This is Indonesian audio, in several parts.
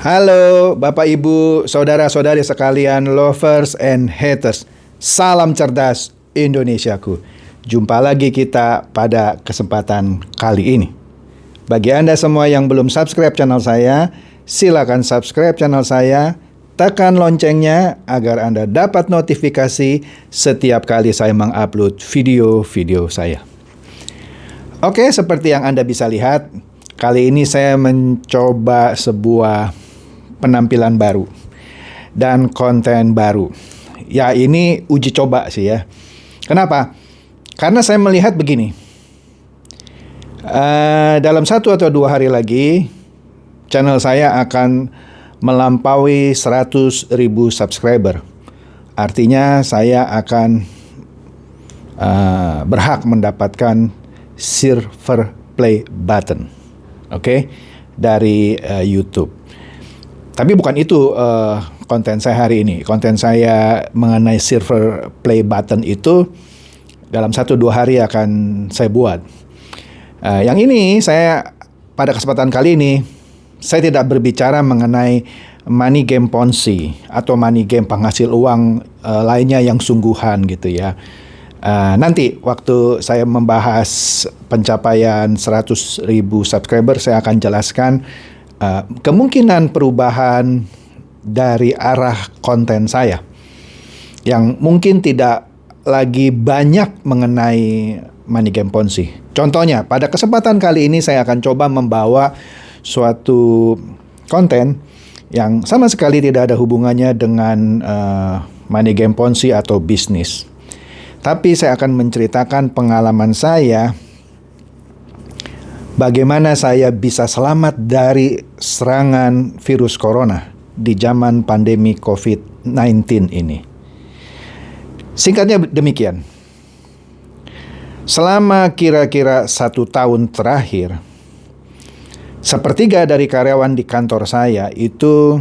Halo Bapak Ibu, saudara-saudari sekalian, lovers and haters. Salam cerdas Indonesiaku. Jumpa lagi kita pada kesempatan kali ini. Bagi Anda semua yang belum subscribe channel saya, silakan subscribe channel saya, tekan loncengnya agar Anda dapat notifikasi setiap kali saya mengupload video-video saya. Oke, seperti yang Anda bisa lihat, kali ini saya mencoba sebuah penampilan baru dan konten baru. Ya, ini uji coba sih ya. Kenapa? Karena saya melihat begini. Dalam 1 atau 2 hari lagi, channel saya akan melampaui 100.000 subscriber. Artinya saya akan berhak mendapatkan silver play button, oke, dari YouTube. Tapi bukan itu konten saya hari ini. Konten saya mengenai silver play button itu dalam 1-2 hari akan saya buat. Yang ini saya pada kesempatan kali ini saya tidak berbicara mengenai money game Ponzi atau money game penghasil uang lainnya yang sungguhan gitu ya. Nanti waktu saya membahas pencapaian 100.000 subscriber, saya akan jelaskan kemungkinan perubahan dari arah konten saya yang mungkin tidak lagi banyak mengenai money game Ponzi. Contohnya, pada kesempatan kali ini saya akan coba membawa suatu konten yang sama sekali tidak ada hubungannya dengan money game Ponzi atau bisnis. Tapi saya akan menceritakan pengalaman saya, bagaimana saya bisa selamat dari serangan virus corona di zaman pandemi COVID-19 ini. Singkatnya demikian. Selama kira-kira 1 tahun terakhir, sepertiga dari karyawan di kantor saya itu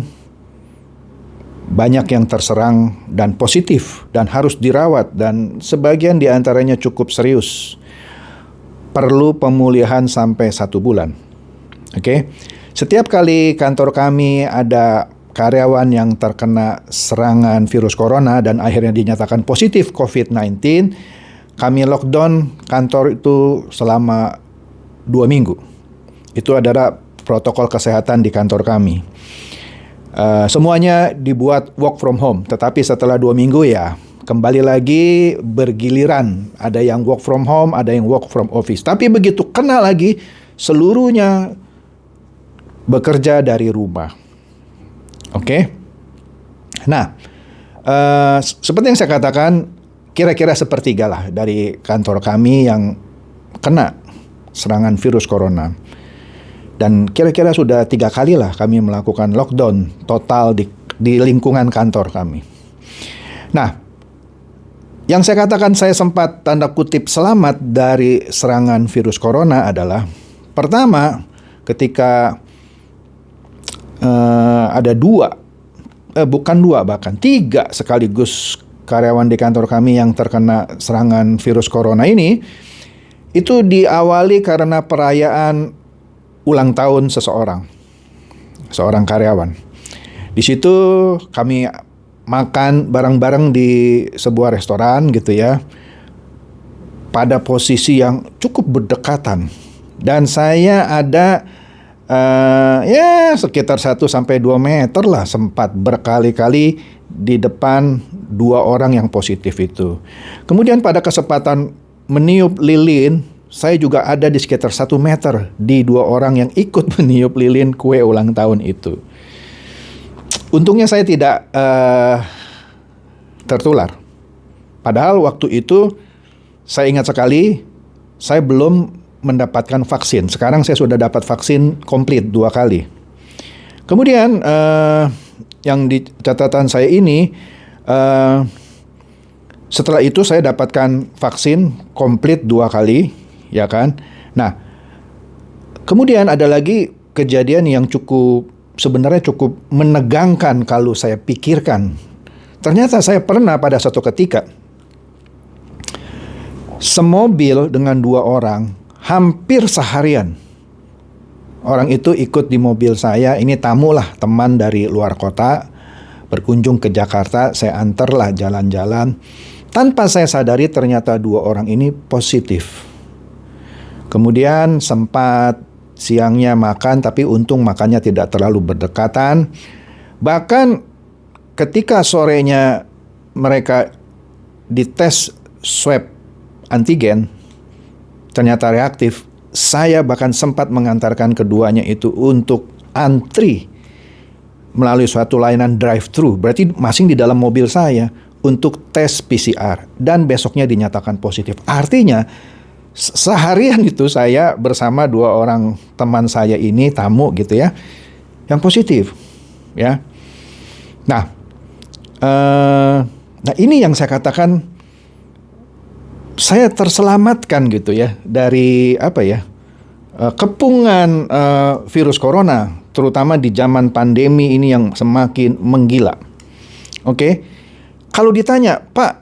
banyak yang terserang dan positif dan harus dirawat, dan sebagian di antaranya cukup serius. Perlu pemulihan sampai 1 bulan. Oke. Setiap kali kantor kami ada karyawan yang terkena serangan virus corona dan akhirnya dinyatakan positif COVID-19, kami lockdown kantor itu selama 2 minggu. Itu adalah protokol kesehatan di kantor kami. Semuanya dibuat work from home, tetapi setelah 2 minggu ya kembali lagi bergiliran. Ada yang work from home, ada yang work from office. Tapi begitu kena lagi, seluruhnya bekerja dari rumah. Oke? Nah, seperti yang saya katakan, kira-kira sepertiga lah dari kantor kami yang kena serangan virus corona. Dan kira-kira sudah 3 kali lah kami melakukan lockdown total di lingkungan kantor kami. Nah, yang saya katakan saya sempat tanda kutip selamat dari serangan virus corona adalah, pertama, ketika ada 3 sekaligus karyawan di kantor kami yang terkena serangan virus corona ini, itu diawali karena perayaan ulang tahun seorang karyawan. Di situ kami makan bareng-bareng di sebuah restoran gitu ya, pada posisi yang cukup berdekatan, dan saya ada sekitar 1-2 meter lah, sempat berkali-kali di depan 2 orang yang positif itu. Kemudian pada kesempatan meniup lilin, saya juga ada di sekitar 1 meter di 2 orang yang ikut meniup lilin kue ulang tahun itu. Untungnya saya tidak tertular. Padahal waktu itu saya ingat sekali, saya belum mendapatkan vaksin. Sekarang saya sudah dapat vaksin komplit 2 kali. Kemudian yang di catatan saya ini, setelah itu saya dapatkan vaksin komplit 2 kali, ya kan? Nah, kemudian ada lagi kejadian yang sebenarnya cukup menegangkan kalau saya pikirkan. Ternyata saya pernah pada suatu ketika semobil dengan 2 orang hampir seharian Orang itu ikut di mobil saya, ini tamu lah, teman dari luar kota, berkunjung ke Jakarta, saya antarlah jalan-jalan. Tanpa saya sadari ternyata 2 orang ini positif. Kemudian sempat siangnya makan, tapi untung makannya tidak terlalu berdekatan. Bahkan ketika sorenya mereka dites swab antigen, ternyata reaktif. Saya bahkan sempat mengantarkan keduanya itu untuk antri melalui suatu layanan drive-thru, berarti masing di dalam mobil saya, untuk tes PCR, dan besoknya dinyatakan positif. Artinya seharian itu saya bersama 2 orang teman saya ini, tamu gitu ya, yang positif ya. Nah ini yang saya katakan, saya terselamatkan gitu ya dari kepungan virus corona, terutama di zaman pandemi ini yang semakin menggila. Oke. Kalau ditanya, Pak,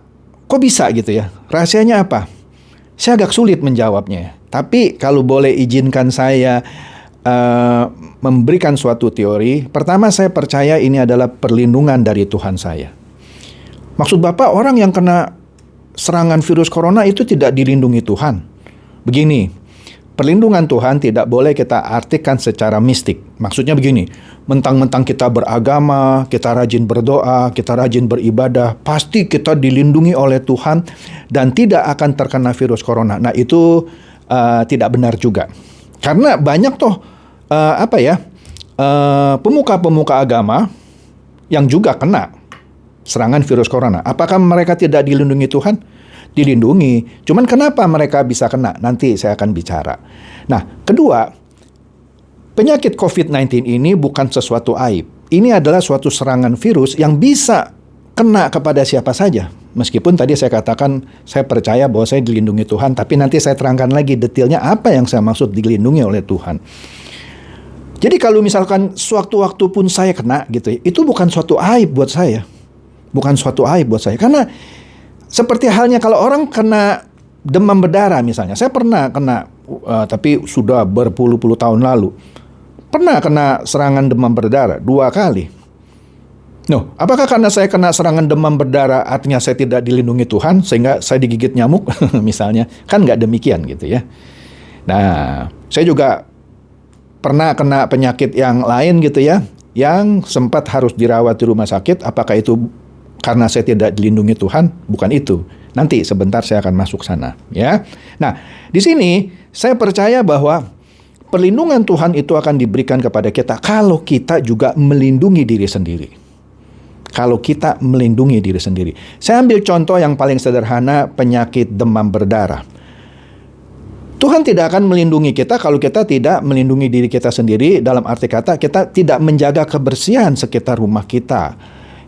kok bisa gitu ya? Rahasianya apa? Saya agak sulit menjawabnya. Tapi kalau boleh izinkan saya memberikan suatu teori. Pertama, saya percaya ini adalah perlindungan dari Tuhan saya. Maksud Bapak, orang yang kena serangan virus corona itu tidak dilindungi Tuhan. Begini, perlindungan Tuhan tidak boleh kita artikan secara mistik. Maksudnya begini, mentang-mentang kita beragama, kita rajin berdoa, kita rajin beribadah, pasti kita dilindungi oleh Tuhan dan tidak akan terkena virus corona. Nah, itu tidak benar juga. Karena banyak pemuka-pemuka agama yang juga kena serangan virus corona. Apakah mereka tidak dilindungi Tuhan? Dilindungi. Cuman kenapa mereka bisa kena? Nanti saya akan bicara. Nah, kedua, penyakit COVID-19 ini bukan sesuatu aib. Ini adalah suatu serangan virus yang bisa kena kepada siapa saja. Meskipun tadi saya katakan saya percaya bahwa saya dilindungi Tuhan, tapi nanti saya terangkan lagi detailnya apa yang saya maksud dilindungi oleh Tuhan. Jadi kalau misalkan sewaktu-waktu pun saya kena gitu ya, itu bukan suatu aib buat saya. Bukan suatu aib buat saya. Karena seperti halnya kalau orang kena demam berdarah misalnya. Saya pernah kena, tapi sudah berpuluh-puluh tahun lalu. Pernah kena serangan demam berdarah 2 kali. Apakah karena saya kena serangan demam berdarah artinya saya tidak dilindungi Tuhan sehingga saya digigit nyamuk misalnya? Kan nggak demikian gitu ya. Nah, saya juga pernah kena penyakit yang lain gitu ya, yang sempat harus dirawat di rumah sakit. Apakah itu karena saya tidak dilindungi Tuhan? Bukan itu. Nanti sebentar saya akan masuk sana ya. Nah, di sini saya percaya bahwa perlindungan Tuhan itu akan diberikan kepada kita kalau kita juga melindungi diri sendiri. Kalau kita melindungi diri sendiri. Saya ambil contoh yang paling sederhana, penyakit demam berdarah. Tuhan tidak akan melindungi kita kalau kita tidak melindungi diri kita sendiri. Dalam arti kata, kita tidak menjaga kebersihan sekitar rumah kita.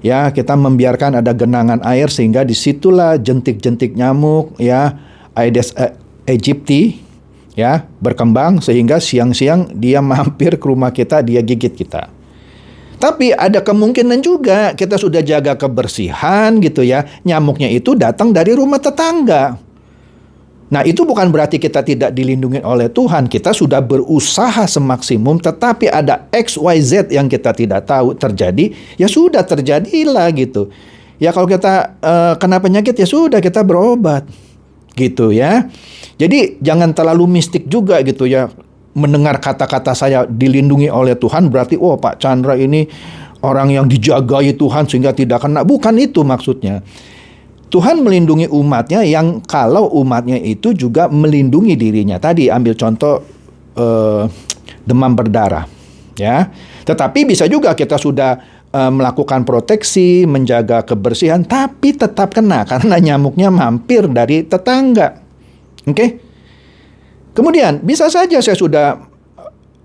Ya, kita membiarkan ada genangan air sehingga disitulah jentik-jentik nyamuk, ya, Aedes aegypti, ya, berkembang sehingga siang-siang dia mampir ke rumah kita, dia gigit kita. Tapi ada kemungkinan juga kita sudah jaga kebersihan gitu ya, nyamuknya itu datang dari rumah tetangga. Nah, itu bukan berarti kita tidak dilindungi oleh Tuhan. Kita sudah berusaha semaksimum, tetapi ada XYZ yang kita tidak tahu terjadi, ya sudah terjadilah gitu. Ya kalau kita kena penyakit ya sudah kita berobat gitu ya. Jadi jangan terlalu mistik juga gitu ya. Mendengar kata-kata saya dilindungi oleh Tuhan berarti Pak Chandra ini orang yang dijagai Tuhan sehingga tidak kena. Bukan itu maksudnya. Tuhan melindungi umatnya yang kalau umatnya itu juga melindungi dirinya. Tadi ambil contoh demam berdarah, ya. Tetapi bisa juga kita sudah melakukan proteksi, menjaga kebersihan, tapi tetap kena karena nyamuknya mampir dari tetangga. Oke? Kemudian bisa saja saya sudah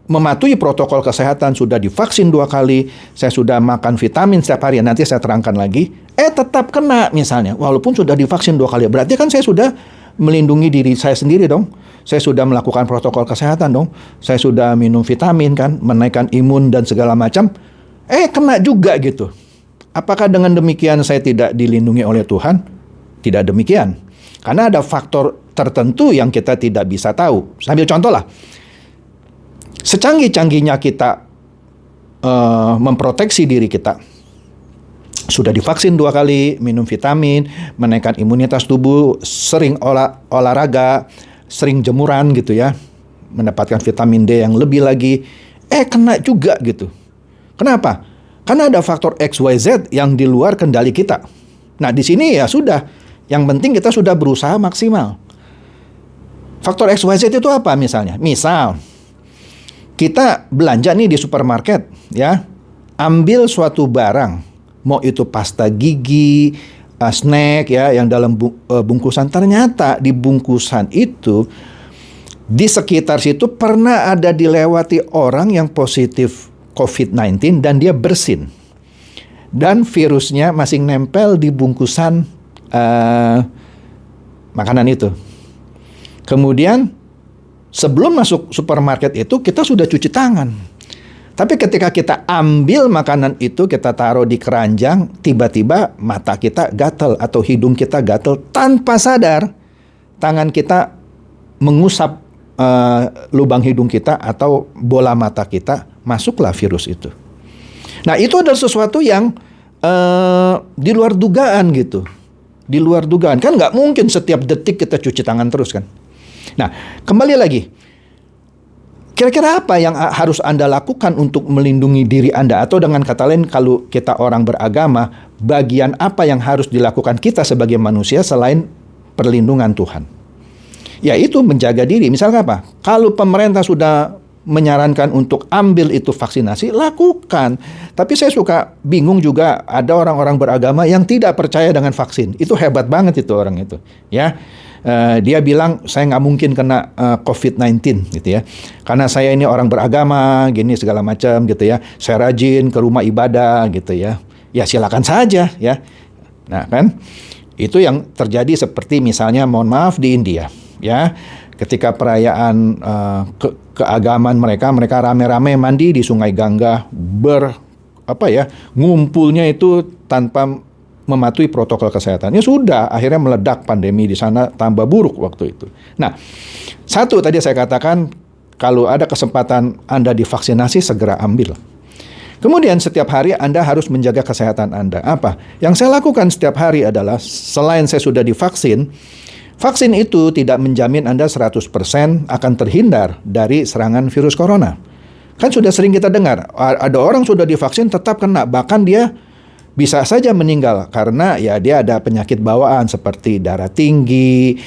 mematuhi protokol kesehatan, sudah divaksin 2 kali, saya sudah makan vitamin setiap hari, nanti saya terangkan lagi, tetap kena misalnya, walaupun sudah divaksin 2 kali, berarti kan saya sudah melindungi diri saya sendiri dong, saya sudah melakukan protokol kesehatan dong, saya sudah minum vitamin kan, menaikkan imun dan segala macam, kena juga gitu. Apakah dengan demikian saya tidak dilindungi oleh Tuhan? Tidak demikian, karena ada faktor tertentu yang kita tidak bisa tahu. Sambil contoh lah. secanggih-canggihnya kita memproteksi diri kita, sudah divaksin 2 kali, minum vitamin, menaikkan imunitas tubuh, sering olahraga, sering jemuran gitu ya, mendapatkan vitamin D yang lebih lagi, kena juga gitu. Kenapa? Karena ada faktor XYZ yang di luar kendali kita. Nah, di sini ya sudah, yang penting kita sudah berusaha maksimal. Faktor XYZ itu apa misalnya? Misal, kita belanja nih di supermarket, ya, ambil suatu barang, mau itu pasta gigi, snack ya, yang dalam bungkusan, ternyata di bungkusan itu, di sekitar situ pernah ada dilewati orang yang positif COVID-19 dan dia bersin. Dan virusnya masih nempel di bungkusan makanan itu. Kemudian sebelum masuk supermarket itu kita sudah cuci tangan. Tapi ketika kita ambil makanan itu, kita taruh di keranjang, tiba-tiba mata kita gatal atau hidung kita gatal, tanpa sadar tangan kita mengusap lubang hidung kita atau bola mata kita, masuklah virus itu. Nah, itu adalah sesuatu yang di luar dugaan gitu. Di luar dugaan. Kan nggak mungkin setiap detik kita cuci tangan terus kan. Nah, kembali lagi. Kira-kira apa yang harus Anda lakukan untuk melindungi diri Anda? Atau dengan kata lain, kalau kita orang beragama, bagian apa yang harus dilakukan kita sebagai manusia selain perlindungan Tuhan? Yaitu menjaga diri. Misalnya apa? Kalau pemerintah sudah menyarankan untuk ambil itu vaksinasi, lakukan. Tapi saya suka bingung juga, ada orang-orang beragama yang tidak percaya dengan vaksin. Itu hebat banget itu orang itu, ya. Dia bilang saya nggak mungkin kena COVID-19 gitu ya, karena saya ini orang beragama, gini segala macam gitu ya. Saya rajin ke rumah ibadah gitu ya. Ya silakan saja ya. Nah kan, itu yang terjadi seperti misalnya, mohon maaf, di India ya. Ketika perayaan keagamaan mereka rame-rame mandi di Sungai Gangga, ngumpulnya itu tanpa mematuhi protokol kesehatan. Ya sudah, akhirnya meledak pandemi di sana, tambah buruk waktu itu. Nah, satu tadi saya katakan, kalau ada kesempatan Anda divaksinasi, segera ambil. Kemudian setiap hari Anda harus menjaga kesehatan Anda. Apa? Yang saya lakukan setiap hari adalah, selain saya sudah divaksin, vaksin itu tidak menjamin Anda 100% akan terhindar dari serangan virus corona. Kan sudah sering kita dengar, ada orang sudah divaksin tetap kena, bahkan dia bisa saja meninggal karena ya dia ada penyakit bawaan seperti darah tinggi,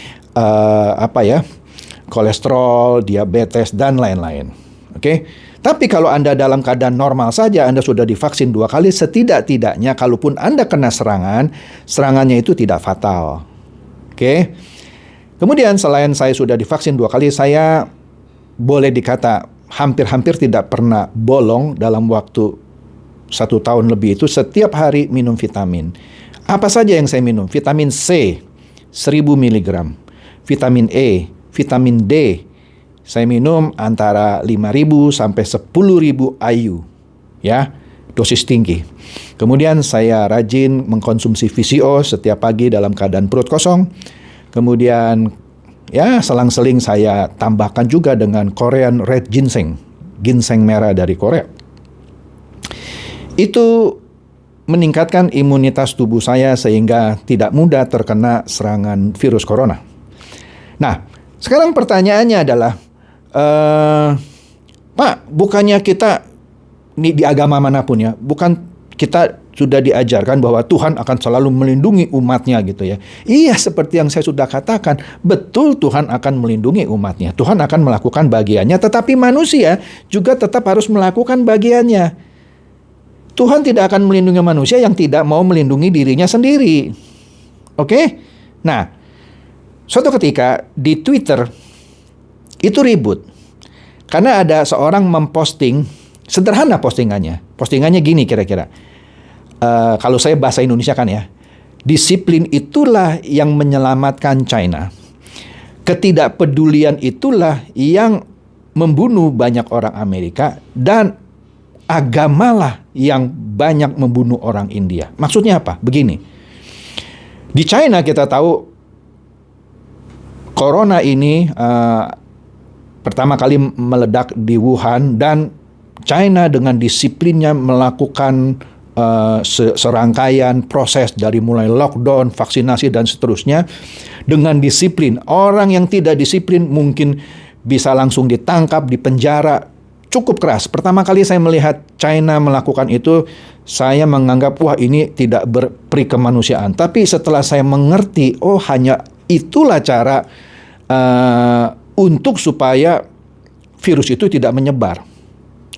kolesterol, diabetes, dan lain-lain. Oke? Tapi kalau Anda dalam keadaan normal saja, Anda sudah divaksin 2 kali, setidak-tidaknya kalaupun Anda kena serangannya itu tidak fatal. Oke? Kemudian selain saya sudah divaksin 2 kali, saya boleh dikata hampir-hampir tidak pernah bolong dalam waktu 1 tahun lebih itu, setiap hari minum vitamin. Apa saja yang saya minum? Vitamin C 1000 mg, vitamin E, vitamin D saya minum antara 5.000 sampai 10.000 IU, ya, dosis tinggi. Kemudian saya rajin mengkonsumsi VCO setiap pagi dalam keadaan perut kosong. Kemudian ya selang-seling saya tambahkan juga dengan Korean Red Ginseng, ginseng merah dari Korea. Itu meningkatkan imunitas tubuh saya sehingga tidak mudah terkena serangan virus corona. Nah, sekarang pertanyaannya adalah, Pak, bukannya kita di agama manapun ya, bukan kita sudah diajarkan bahwa Tuhan akan selalu melindungi umatnya gitu ya. Iya, seperti yang saya sudah katakan, betul Tuhan akan melindungi umatnya. Tuhan akan melakukan bagiannya, tetapi manusia juga tetap harus melakukan bagiannya. Tuhan tidak akan melindungi manusia yang tidak mau melindungi dirinya sendiri. Oke? Nah, suatu ketika di Twitter itu ribut. Karena ada seorang memposting, sederhana postingannya. Postingannya gini kira-kira. Kalau saya bahasa Indonesia kan ya. Disiplin itulah yang menyelamatkan China. Ketidakpedulian itulah yang membunuh banyak orang Amerika, dan agamalah yang banyak membunuh orang India. Maksudnya apa? Begini. Di China kita tahu corona ini pertama kali meledak di Wuhan, dan China dengan disiplinnya melakukan serangkaian proses dari mulai lockdown, vaksinasi, dan seterusnya dengan disiplin. Orang yang tidak disiplin mungkin bisa langsung ditangkap, dipenjara, cukup keras. Pertama kali saya melihat China melakukan itu, saya menganggap, wah, ini tidak berperi kemanusiaan. Tapi setelah saya mengerti, oh, hanya itulah cara untuk supaya virus itu tidak menyebar.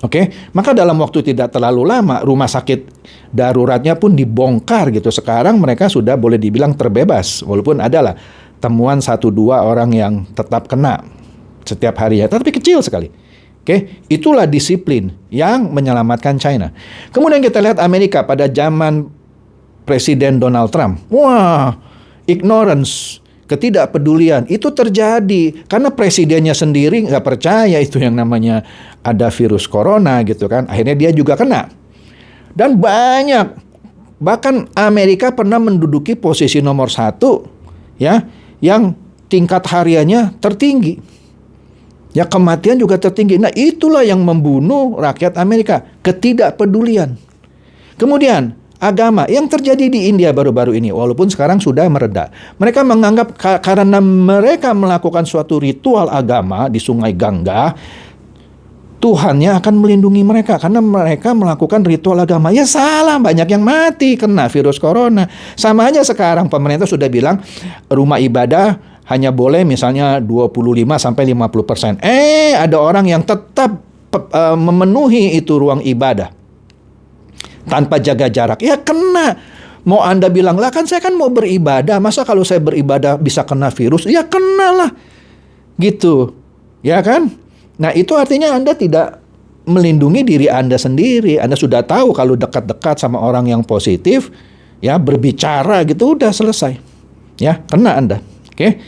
Oke, maka dalam waktu tidak terlalu lama rumah sakit daruratnya pun dibongkar gitu. Sekarang mereka sudah boleh dibilang terbebas, walaupun adalah temuan 1-2 orang yang tetap kena setiap harinya, tapi kecil sekali. Oke, itulah disiplin yang menyelamatkan China. Kemudian kita lihat Amerika pada zaman Presiden Donald Trump. Wah, ignorance, ketidakpedulian itu terjadi karena presidennya sendiri nggak percaya itu yang namanya ada virus corona gitu kan. Akhirnya dia juga kena. Dan banyak, bahkan Amerika pernah menduduki posisi nomor 1 ya, yang tingkat hariannya tertinggi. Ya, kematian juga tertinggi. Nah, itulah yang membunuh rakyat Amerika, ketidakpedulian. Kemudian agama yang terjadi di India baru-baru ini, walaupun sekarang sudah mereda. Mereka menganggap karena mereka melakukan suatu ritual agama di Sungai Gangga, Tuhannya akan melindungi mereka karena mereka melakukan ritual agama. Ya salah, banyak yang mati kena virus corona. Sama aja sekarang pemerintah sudah bilang rumah ibadah hanya boleh misalnya 25-50%. Ada orang yang tetap memenuhi itu ruang ibadah tanpa jaga jarak, ya kena. Mau Anda bilang, lah kan saya kan mau beribadah, masa kalau saya beribadah bisa kena virus? Ya kena lah, gitu, ya kan? Nah, itu artinya Anda tidak melindungi diri Anda sendiri. Anda sudah tahu kalau dekat-dekat sama orang yang positif, ya berbicara gitu, udah selesai, ya kena Anda. Oke,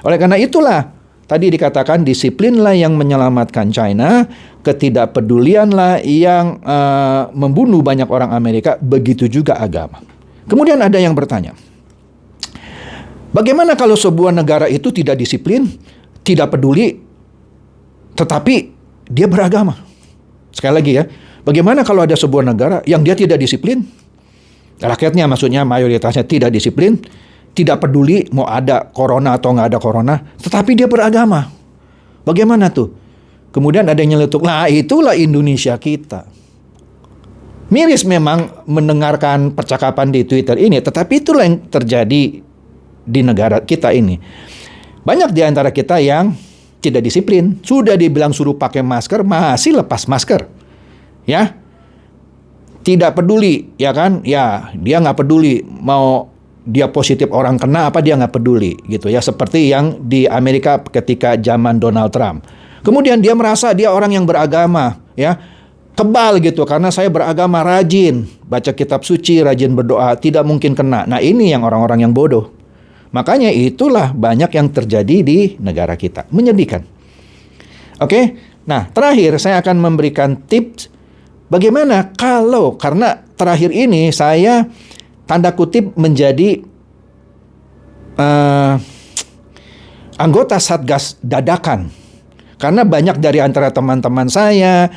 oleh karena itulah tadi dikatakan disiplinlah yang menyelamatkan China, ketidakpedulianlah yang membunuh banyak orang Amerika, begitu juga agama. Kemudian ada yang bertanya, bagaimana kalau sebuah negara itu tidak disiplin, tidak peduli, tetapi dia beragama? Sekali lagi ya, bagaimana kalau ada sebuah negara yang dia tidak disiplin, rakyatnya maksudnya mayoritasnya tidak disiplin, tidak peduli mau ada corona atau nggak ada corona, tetapi dia beragama. Bagaimana tuh? Kemudian ada yang nyeletuk, nah itulah Indonesia kita. Miris memang mendengarkan percakapan di Twitter ini, tetapi itulah yang terjadi di negara kita ini. Banyak di antara kita yang tidak disiplin. Sudah dibilang suruh pakai masker, masih lepas masker. Ya, tidak peduli, ya kan? Ya, dia nggak peduli mau dia positif orang kena apa, dia nggak peduli gitu ya, seperti yang di Amerika ketika zaman Donald Trump. Kemudian dia merasa dia orang yang beragama, ya kebal gitu, karena saya beragama, rajin baca kitab suci, rajin berdoa, tidak mungkin kena. Nah, ini yang orang-orang yang bodoh. Makanya itulah banyak yang terjadi di negara kita, menyedihkan. Oke, nah terakhir saya akan memberikan tips bagaimana kalau, karena terakhir ini saya tanda kutip menjadi anggota Satgas dadakan. Karena banyak dari antara teman-teman saya,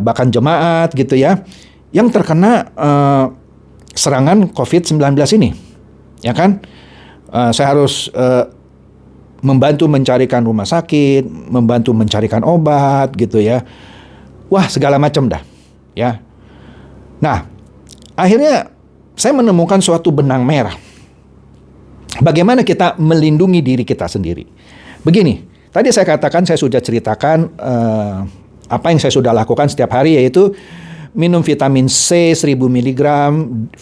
bahkan jemaat gitu ya, yang terkena serangan COVID-19 ini. Ya kan? Saya harus membantu mencarikan rumah sakit, membantu mencarikan obat gitu ya. Wah, segala macam dah. Ya. Nah, akhirnya saya menemukan suatu benang merah. Bagaimana kita melindungi diri kita sendiri. Begini, tadi saya katakan, saya sudah ceritakan apa yang saya sudah lakukan setiap hari, yaitu minum vitamin C 1000 mg,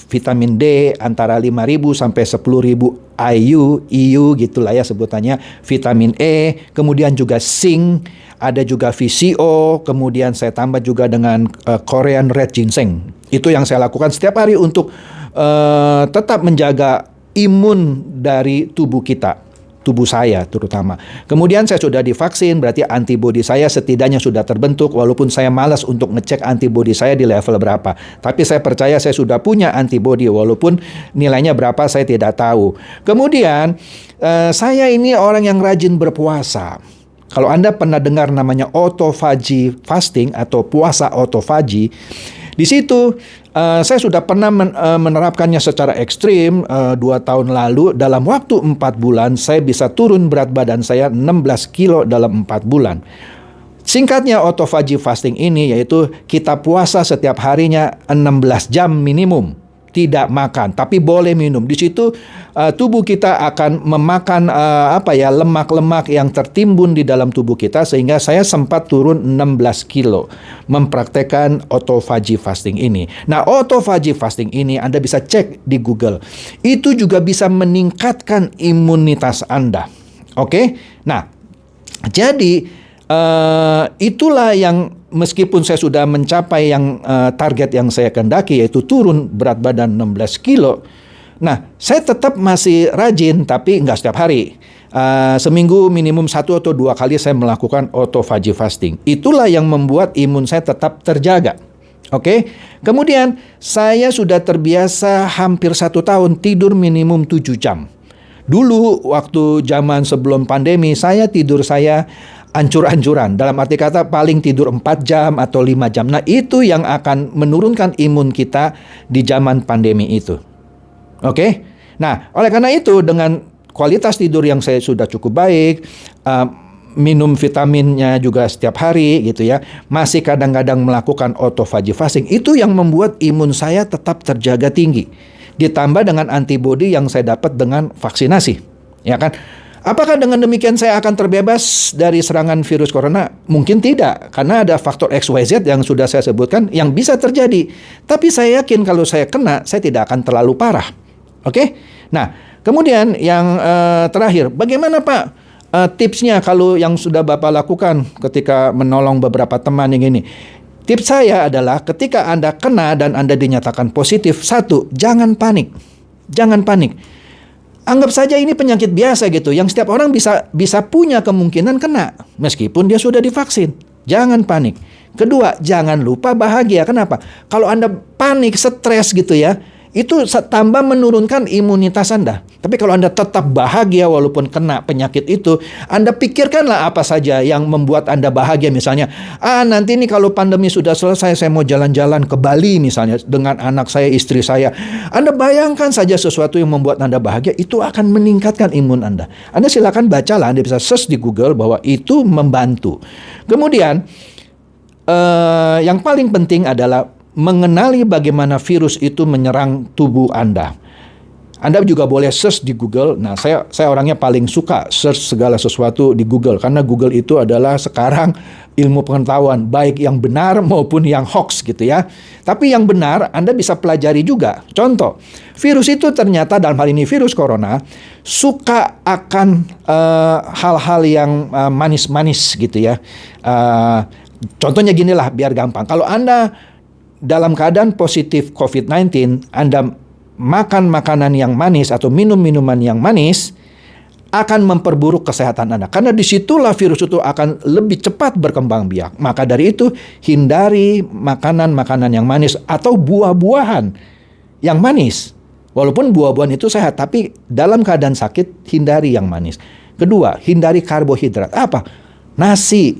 vitamin D antara 5.000 sampai 10.000 IU gitulah ya sebutannya, vitamin E, kemudian juga zinc, ada juga VCO, kemudian saya tambah juga dengan Korean red ginseng. Itu yang saya lakukan setiap hari untuk tetap menjaga imun dari tubuh kita, tubuh saya terutama. Kemudian saya sudah divaksin, berarti antibodi saya setidaknya sudah terbentuk, walaupun saya malas untuk ngecek antibodi saya di level berapa. Tapi saya percaya saya sudah punya antibodi, walaupun nilainya berapa saya tidak tahu. Kemudian saya ini orang yang rajin berpuasa. Kalau Anda pernah dengar namanya autophagy fasting atau puasa autophagy, di situ saya sudah pernah menerapkannya secara ekstrim 2 tahun lalu. Dalam waktu 4 bulan, saya bisa turun berat badan saya 16 kilo dalam 4 bulan. Singkatnya, autophagy fasting ini yaitu kita puasa setiap harinya 16 jam minimum. Tidak makan, tapi boleh minum. Di situ tubuh kita akan memakan lemak-lemak yang tertimbun di dalam tubuh kita, sehingga saya sempat turun 16 kilo mempraktekkan autophagy fasting ini. Nah, autophagy fasting ini Anda bisa cek di Google. Itu juga bisa meningkatkan imunitas Anda. Oke? Nah, jadi itulah yang meskipun saya sudah mencapai yang target yang saya kehendaki, yaitu turun berat badan 16 kilo. Nah, saya tetap masih rajin, tapi nggak setiap hari. Seminggu minimum 1 atau 2 kali saya melakukan autophagy fasting. Itulah yang membuat imun saya tetap terjaga. Oke? Kemudian saya sudah terbiasa hampir 1 tahun tidur minimum 7 jam. Dulu waktu zaman sebelum pandemi, tidur saya ancur-ancuran. Dalam arti kata paling tidur 4 jam atau 5 jam. Nah, itu yang akan menurunkan imun kita di zaman pandemi itu. Oke? Nah, oleh karena itu dengan kualitas tidur yang saya sudah cukup baik, minum vitaminnya juga setiap hari gitu ya, masih kadang-kadang melakukan autophagy fasting, itu yang membuat imun saya tetap terjaga tinggi. Ditambah dengan antibodi yang saya dapat dengan vaksinasi. Ya kan? Apakah dengan demikian saya akan terbebas dari serangan virus corona? Mungkin tidak, karena ada faktor XYZ yang sudah saya sebutkan yang bisa terjadi. Tapi saya yakin kalau saya kena, saya tidak akan terlalu parah. Oke? Nah, kemudian yang terakhir, bagaimana Pak tipsnya kalau yang sudah Bapak lakukan ketika menolong beberapa teman yang ini? Tips saya adalah ketika Anda kena dan Anda dinyatakan positif, 1, jangan panik. Jangan panik. Anggap saja ini penyakit biasa gitu, yang setiap orang bisa punya kemungkinan kena, meskipun dia sudah divaksin. Jangan panik. Kedua, jangan lupa bahagia. Kenapa? Kalau Anda panik, stres gitu ya, itu tambah menurunkan imunitas Anda. Tapi kalau Anda tetap bahagia walaupun kena penyakit itu, Anda pikirkanlah apa saja yang membuat Anda bahagia. Misalnya, nanti nih kalau pandemi sudah selesai, saya mau jalan-jalan ke Bali misalnya dengan anak saya, istri saya. Anda bayangkan saja sesuatu yang membuat Anda bahagia, itu akan meningkatkan imun Anda. Anda silakan bacalah, Anda bisa search di Google bahwa itu membantu. Kemudian, yang paling penting adalah mengenali bagaimana virus itu menyerang tubuh Anda. Anda juga boleh search di Google. Nah, saya orangnya paling suka search segala sesuatu di Google, karena Google itu adalah sekarang ilmu pengetahuan, baik yang benar maupun yang hoax gitu ya. Tapi yang benar Anda bisa pelajari juga. Contoh, virus itu ternyata dalam hal ini virus corona suka akan hal-hal yang manis-manis gitu ya. Contohnya ginilah biar gampang. Kalau Anda dalam keadaan positif COVID-19, Anda makan makanan yang manis atau minum minuman yang manis, akan memperburuk kesehatan Anda. Karena disitulah virus itu akan lebih cepat berkembang biak. Maka dari itu, hindari makanan-makanan yang manis atau buah-buahan yang manis. Walaupun buah-buahan itu sehat, tapi dalam keadaan sakit, hindari yang manis. Kedua, hindari karbohidrat. Apa? Nasi.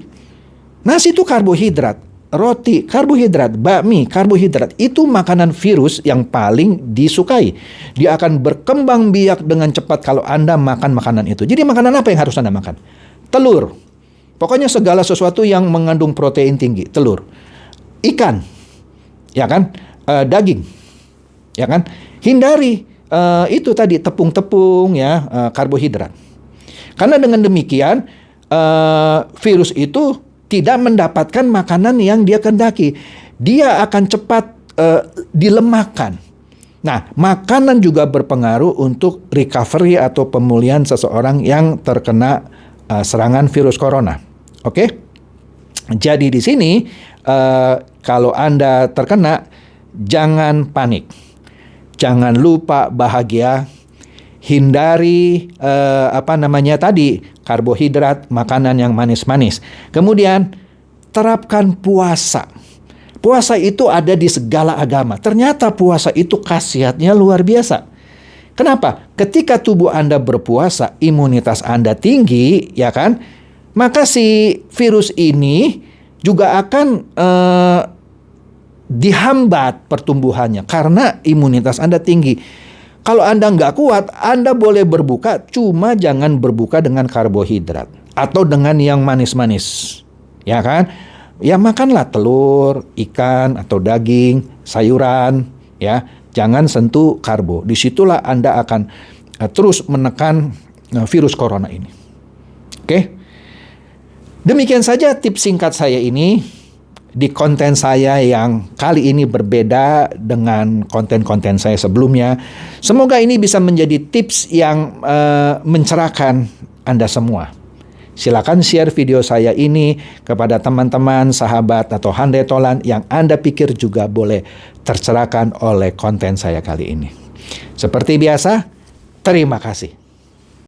Nasi itu karbohidrat. Roti, karbohidrat, bakmi, karbohidrat, itu makanan virus yang paling disukai. Dia akan berkembang biak dengan cepat kalau Anda makan makanan itu. Jadi makanan apa yang harus Anda makan? Telur. Pokoknya segala sesuatu yang mengandung protein tinggi, telur. Ikan, ya kan? Daging, ya kan? Hindari itu tadi tepung-tepung ya, karbohidrat. Karena dengan demikian virus itu tidak mendapatkan makanan yang dia kehendaki. Dia akan cepat dilemahkan. Nah, makanan juga berpengaruh untuk recovery atau pemulihan seseorang yang terkena serangan virus corona. Oke? Jadi di sini kalau Anda terkena, jangan panik. Jangan lupa bahagia. Hindari karbohidrat, makanan yang manis-manis. Kemudian terapkan puasa. Puasa itu ada di segala agama. Ternyata puasa itu khasiatnya luar biasa. Kenapa? Ketika tubuh Anda berpuasa, imunitas Anda tinggi, ya kan? maka si virus ini juga akan dihambat pertumbuhannya karena imunitas Anda tinggi. Kalau Anda nggak kuat, Anda boleh berbuka, cuma jangan berbuka dengan karbohidrat atau dengan yang manis-manis, ya kan? Ya makanlah telur, ikan atau daging, sayuran, ya. Jangan sentuh karbo. Disitulah Anda akan terus menekan virus corona ini. Oke? Demikian saja tips singkat saya ini. Di konten saya yang kali ini berbeda dengan konten-konten saya sebelumnya. Semoga ini bisa menjadi tips yang mencerahkan Anda semua. Silakan share video saya ini kepada teman-teman, sahabat, atau handai tolan yang Anda pikir juga boleh tercerahkan oleh konten saya kali ini. Seperti biasa, terima kasih.